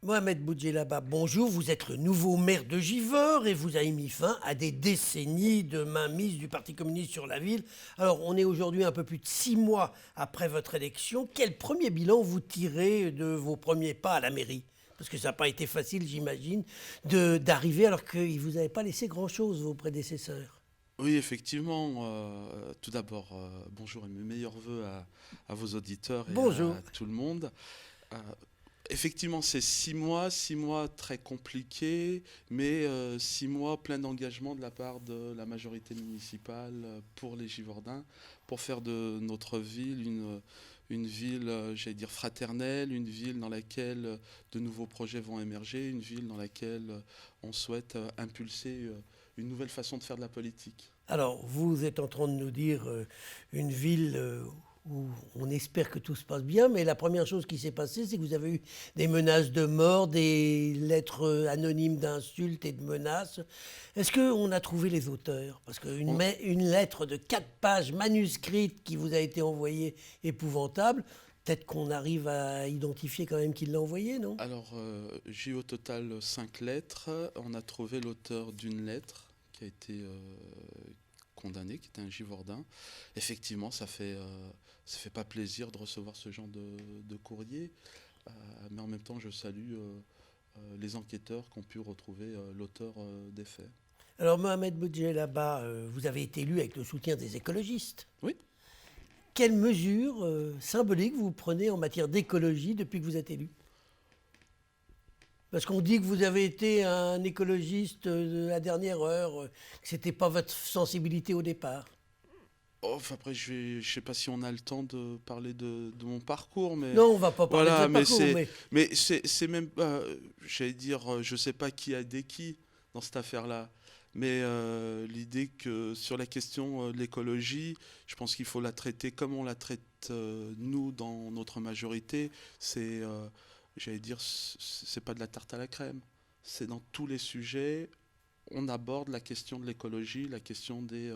Mohamed Boudjelaba, bonjour. Vous êtes le nouveau maire de Givors et vous avez mis fin à des décennies de mainmise du Parti communiste sur la ville. Alors, on est aujourd'hui un peu plus de 6 mois après votre élection. Quel premier bilan vous tirez de vos premiers pas à la mairie? Parce que ça n'a pas été facile, j'imagine, d'arriver alors qu'ils ne vous avaient pas laissé grand-chose, vos prédécesseurs. Oui, effectivement. Tout d'abord, bonjour et mes meilleurs voeux à vos auditeurs et Bonjour. à tout le monde. Euh, Effectivement, c'est 6 mois très compliqués, mais 6 mois pleins d'engagement de la part de la majorité municipale pour les Givordins, pour faire de notre ville une ville, j'allais dire, fraternelle, une ville dans laquelle de nouveaux projets vont émerger, une ville dans laquelle on souhaite impulser une nouvelle façon de faire de la politique. Alors, vous êtes en train de nous dire une ville où on espère que tout se passe bien, mais la première chose qui s'est passée, c'est que vous avez eu des menaces de mort, des lettres anonymes d'insultes et de menaces. Est-ce qu'on a trouvé les auteurs? Parce qu'On- une lettre de 4 pages manuscrite qui vous a été envoyée épouvantable, peut-être qu'on arrive à identifier quand même qui l'a envoyée, non? Alors, j'ai eu au total 5 lettres. On a trouvé l'auteur d'une lettre qui a été condamné, qui était un Givordin. Effectivement, ça fait pas plaisir de recevoir ce genre de courrier, mais en même temps, je salue les enquêteurs qui ont pu retrouver l'auteur des faits. Alors, Mohamed Boudjelaba, vous avez été élu avec le soutien des écologistes. Oui. Quelles mesures symboliques vous prenez en matière d'écologie depuis que vous êtes élu? Parce qu'on dit que vous avez été un écologiste de la dernière heure, que ce n'était pas votre sensibilité au départ. Oh, enfin, après, je sais pas si on a le temps de parler de mon parcours, mais Non, on ne va pas parler de voilà, votre parcours, mais mais c'est même, j'allais dire, je sais pas qui a des qui dans cette affaire-là, mais l'idée que sur la question de l'écologie, je pense qu'il faut la traiter comme on la traite nous dans notre majorité. J'allais dire, c'est pas de la tarte à la crème. C'est dans tous les sujets on aborde la question de l'écologie, la question de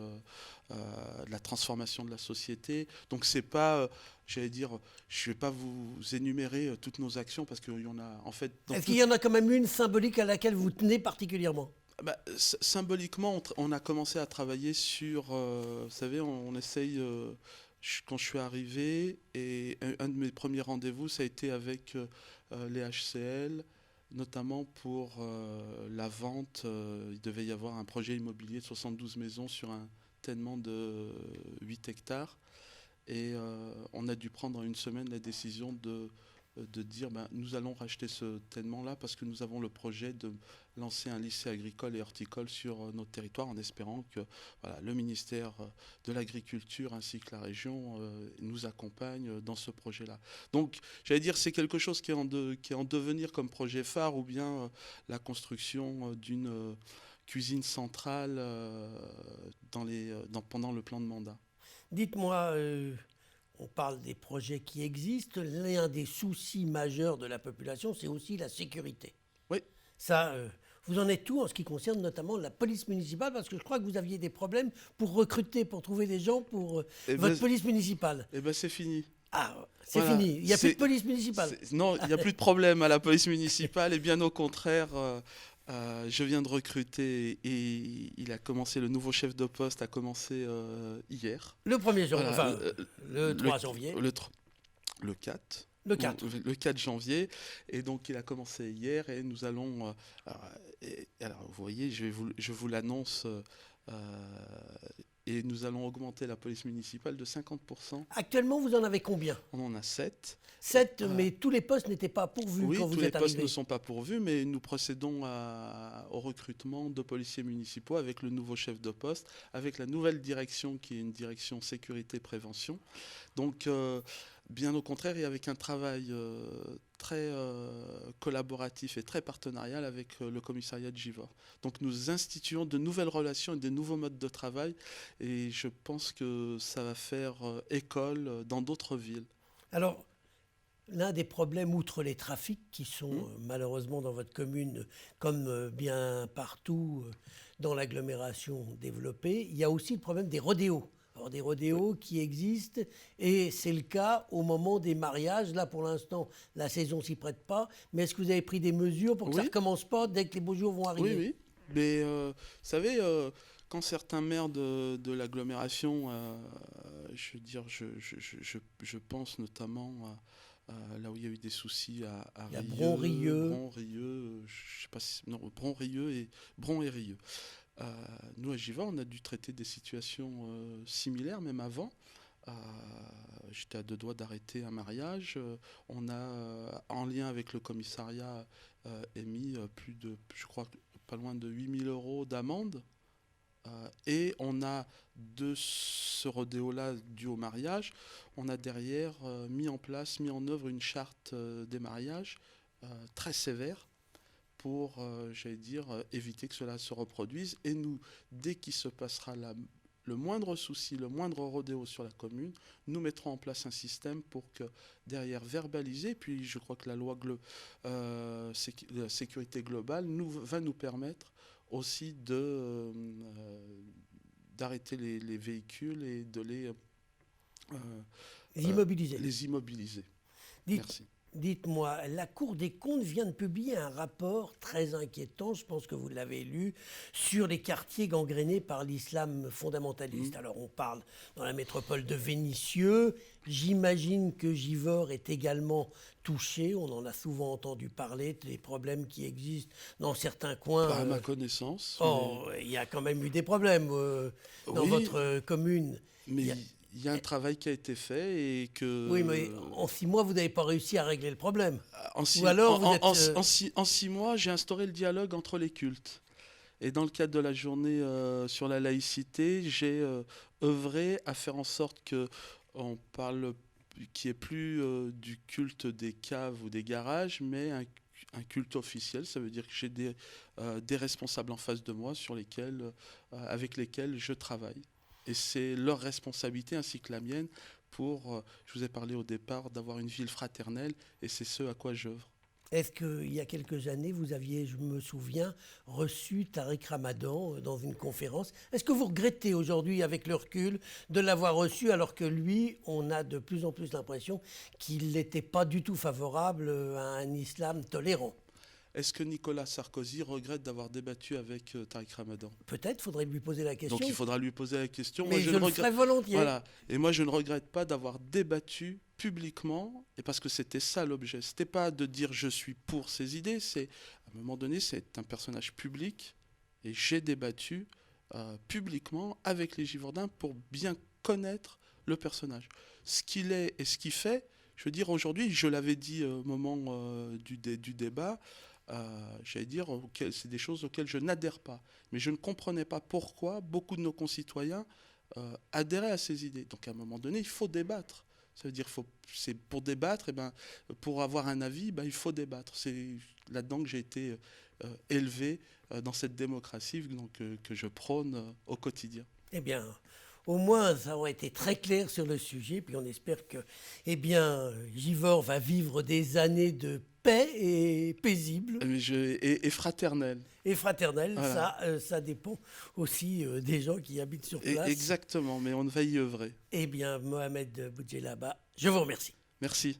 la transformation de la société. Donc c'est pas, j'allais dire, je vais pas vous énumérer toutes nos actions parce qu'il y en a, en fait, dans est-ce qu'il toute, y en a quand même une symbolique à laquelle vous tenez particulièrement? bah, symboliquement, on a commencé à travailler sur, vous savez, on essaye, quand je suis arrivé, et un de mes premiers rendez-vous, ça a été avec les HCL, notamment pour la vente. Il devait y avoir un projet immobilier de 72 maisons sur un tellement de 8 hectares. Et on a dû prendre en une semaine la décision de dire ben, nous allons racheter ce tellement-là parce que nous avons le projet de lancer un lycée agricole et horticole sur notre territoire en espérant que voilà, le ministère de l'Agriculture ainsi que la région nous accompagnent dans ce projet-là. Donc j'allais dire c'est quelque chose qui est en devenir comme projet phare ou bien la construction d'une cuisine centrale pendant le plan de mandat. Dites-moi, on parle des projets qui existent. L'un des soucis majeurs de la population, c'est aussi la sécurité. Oui. Ça, vous en êtes où en ce qui concerne notamment la police municipale? Parce que je crois que vous aviez des problèmes pour recruter, pour trouver des gens pour Eh ben, votre police municipale. c'est fini. Ah, c'est Voilà. fini. Il n'y a plus de police municipale. Non, il n'y a plus de problème à la police municipale et bien au contraire, je viens de recruter et il a commencé, le nouveau chef de poste a commencé hier. Le 1er janvier, Voilà, enfin, le 3 janvier, le, tr- le 4. le Non, 4. le 4 janvier. Et donc, il a commencé hier et nous allons. Alors, vous voyez, je vous l'annonce. Et nous allons augmenter la police municipale de 50%. Actuellement, vous en avez combien? On en a 7. 7, mais tous les postes n'étaient pas pourvus Oui, quand tous vous les êtes postes ne arrivé. sont pas pourvus, mais nous procédons au recrutement de policiers municipaux avec le nouveau chef de poste, avec la nouvelle direction qui est une direction sécurité-prévention. Donc, bien au contraire, et avec un travail très collaboratif et très partenarial avec le commissariat de Givors. Donc, nous instituons de nouvelles relations et de nouveaux modes de travail, et je pense que ça va faire école dans d'autres villes. Alors, l'un des problèmes, outre les trafics qui sont Hmm. malheureusement dans votre commune, comme bien partout dans l'agglomération développée, il y a aussi le problème des rodéos. Alors, des rodéos qui existent, et c'est le cas au moment des mariages. Là, pour l'instant, la saison s'y prête pas. Mais est-ce que vous avez pris des mesures pour que ça ne Oui, recommence pas dès que les beaux jours vont oui, arriver? oui. Mais vous savez, quand certains maires de l'agglomération, je veux dire, je pense notamment là où il y a eu des soucis à Il y a Rieux, Bron-Rieux. Bron-Rieux, je sais pas si, non, Bron-Rieux et Bron et Rieux. Nous, à Givors, on a dû traiter des situations similaires, même avant. Euh, J'étais à deux doigts d'arrêter un mariage. On a, en lien avec le commissariat, émis plus de, je crois, pas loin de 8 000 € d'amende. Et on a, de ce rodéo-là dû au mariage, on a derrière mis en œuvre une charte des mariages très sévère pour, j'allais dire, éviter que cela se reproduise. Et nous, dès qu'il se passera le moindre souci, le moindre rodéo sur la commune, nous mettrons en place un système pour que derrière verbaliser, puis je crois que la loi de sécurité globale va nous permettre aussi d'arrêter les véhicules et de euh, Les immobilisés. les immobiliser. Dites, Merci. Dites-moi, la Cour des comptes vient de publier un rapport très inquiétant, je pense que vous l'avez lu, sur les quartiers gangrénés par l'islam fondamentaliste. Alors on parle dans la métropole de Vénissieux, j'imagine que Givors est également touché, on en a souvent entendu parler, des problèmes qui existent dans certains coins. Pas à ma connaissance. Oh, il y a quand même eu des problèmes dans Oui, votre commune. mais Il y a- il y a un travail qui a été fait et que... Oui, mais en 6 mois, vous n'avez pas réussi à régler le problème. En six, Ou alors vous en- êtes... en 6 mois, j'ai instauré le dialogue entre les cultes. Et dans le cadre de la journée sur la laïcité, j'ai œuvré à faire en sorte que on parle, qu'il n'y ait plus du culte des caves ou des garages, mais un culte officiel. Ça veut dire que j'ai des responsables en face de moi avec lesquels je travaille. Et c'est leur responsabilité ainsi que la mienne pour, je vous ai parlé au départ, d'avoir une ville fraternelle, et c'est ce à quoi j'œuvre. Est-ce qu'il y a quelques années, vous aviez, je me souviens, reçu Tariq Ramadan dans une conférence? Est-ce que vous regrettez aujourd'hui, avec le recul, de l'avoir reçu, alors que lui, on a de plus en plus l'impression qu'il n'était pas du tout favorable à un islam tolérant? Est-ce que Nicolas Sarkozy regrette d'avoir débattu avec Tariq Ramadan? Peut-être faudrait lui poser la question. Donc il faudra lui poser la question. Mais je le ferai volontiers. Voilà. Et moi, je ne regrette pas d'avoir débattu publiquement, et parce que c'était ça l'objet. C'était pas de dire je suis pour ses idées. C'est, à un moment donné, c'est un personnage public, et j'ai débattu publiquement avec les Givordins pour bien connaître le personnage, ce qu'il est et ce qu'il fait. Je veux dire, aujourd'hui, je l'avais dit au moment du débat. J'allais dire, c'est des choses auxquelles je n'adhère pas. Mais je ne comprenais pas pourquoi beaucoup de nos concitoyens adhéraient à ces idées. Donc à un moment donné, il faut débattre. Ça veut dire, c'est pour débattre, et ben, pour avoir un avis, ben, il faut débattre. C'est là-dedans que j'ai été élevé dans cette démocratie donc, que je prône au quotidien. Eh bien, au moins, ça aura été très clair sur le sujet. Puis on espère que, eh bien, Givors va vivre des années de paix et paisible Et fraternel. et fraternelle. Voilà. Ça dépend aussi des gens qui habitent sur place. Exactement, mais on va y œuvrer. Eh bien, Mohamed Boudjelaba, je vous remercie. Merci.